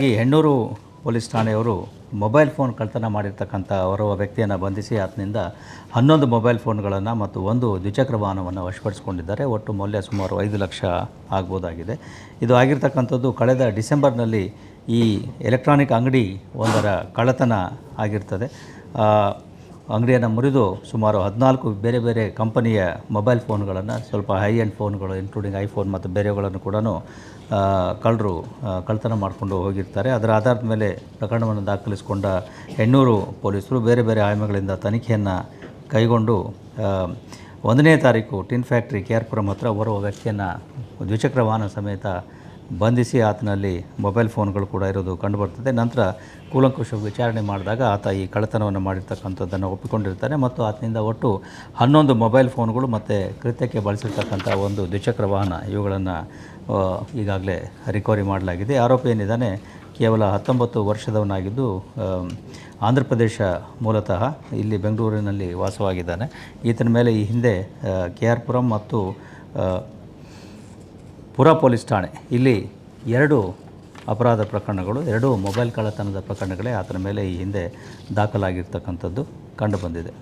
Hennur police ಠಾಣೆಯವರು mobile phone ಕಳ್ಳತನ ಮಾಡಿರ್ತಕ್ಕಂಥ ಓರ್ವ ವ್ಯಕ್ತಿಯನ್ನು ಬಂಧಿಸಿ ಆತನಿಂದ 11 ಮೊಬೈಲ್ ಫೋನ್ಗಳನ್ನು ಮತ್ತು ಒಂದು ದ್ವಿಚಕ್ರ ವಾಹನವನ್ನು ವಶಪಡಿಸಿಕೊಂಡಿದ್ದಾರೆ. ಒಟ್ಟು ಮೌಲ್ಯ ಸುಮಾರು 5 ಲಕ್ಷ ಆಗ್ಬೋದಾಗಿದೆ. ಇದು ಆಗಿರ್ತಕ್ಕಂಥದ್ದು ಕಳೆದ ಡಿಸೆಂಬರ್ನಲ್ಲಿ ಈ ಎಲೆಕ್ಟ್ರಾನಿಕ್ ಅಂಗಡಿ ಒಂದರ ಕಳ್ಳತನ ಆಗಿರ್ತದೆ. ಅಂಗಡಿಯನ್ನು ಮುರಿದು ಸುಮಾರು 14 ಬೇರೆ ಬೇರೆ ಕಂಪನಿಯ ಮೊಬೈಲ್ ಫೋನ್ಗಳನ್ನು, ಸ್ವಲ್ಪ ಹೈ ಎಂಡ್ ಫೋನ್ಗಳು ಇನ್ಕ್ಲೂಡಿಂಗ್ ಐಫೋನ್ ಮತ್ತು ಬೇರೆಗಳನ್ನು ಕೂಡ ಕಳ್ಳರು ಕಳ್ಳತನ ಮಾಡಿಕೊಂಡು ಹೋಗಿರ್ತಾರೆ. ಅದರ ಆಧಾರದ ಮೇಲೆ ಪ್ರಕರಣವನ್ನು ದಾಖಲಿಸಿಕೊಂಡ ಹೆಣ್ಣೂರು ಪೊಲೀಸರು ಬೇರೆ ಬೇರೆ ಆಯಾಮಗಳಿಂದ ತನಿಖೆಯನ್ನು ಕೈಗೊಂಡು 1ನೇ ತಾರೀಕು ಟಿನ್ ಫ್ಯಾಕ್ಟ್ರಿ KR ಪುರಂ ಹತ್ರ ಓರ್ವ ವ್ಯಕ್ತಿಯನ್ನು ದ್ವಿಚಕ್ರ ವಾಹನ ಸಮೇತ ಬಂಧಿಸಿ ಆತನಲ್ಲಿ ಮೊಬೈಲ್ ಫೋನ್ಗಳು ಕೂಡ ಇರೋದು ಕಂಡುಬರ್ತದೆ. ನಂತರ ಕೂಲಂಕುಷ ವಿಚಾರಣೆ ಮಾಡಿದಾಗ ಆತ ಈ ಕಳ್ಳತನವನ್ನು ಮಾಡಿರ್ತಕ್ಕಂಥದ್ದನ್ನು ಒಪ್ಪಿಕೊಂಡಿರ್ತಾನೆ ಮತ್ತು ಆತನಿಂದ ಒಟ್ಟು 11 ಮೊಬೈಲ್ ಫೋನ್ಗಳು ಮತ್ತು ಕೃತ್ಯಕ್ಕೆ ಬಳಸಿರ್ತಕ್ಕಂಥ ಒಂದು ದ್ವಿಚಕ್ರ ವಾಹನ ಇವುಗಳನ್ನು ಈಗಾಗಲೇ ರಿಕವರಿ ಮಾಡಲಾಗಿದೆ. ಆರೋಪಿ ಏನಿದ್ದಾನೆ ಕೇವಲ 19 ವರ್ಷದವನಾಗಿದ್ದು ಆಂಧ್ರ ಪ್ರದೇಶ ಮೂಲತಃ ಇಲ್ಲಿ ಬೆಂಗಳೂರಿನಲ್ಲಿ ವಾಸವಾಗಿದ್ದಾನೆ. ಈತನ ಮೇಲೆ ಈ ಹಿಂದೆ KR ಪುರಂ ಮತ್ತು ಪುರ ಪೊಲೀಸ್ ಠಾಣೆ ಇಲ್ಲಿ 2 ಅಪರಾಧ ಪ್ರಕರಣಗಳು, 2 ಮೊಬೈಲ್ ಕಳ್ಳತನದ ಪ್ರಕರಣಗಳೇ ಆತನ ಮೇಲೆ ಈ ಹಿಂದೆ ದಾಖಲಾಗಿರ್ತಕ್ಕಂಥದ್ದು ಕಂಡುಬಂದಿದೆ.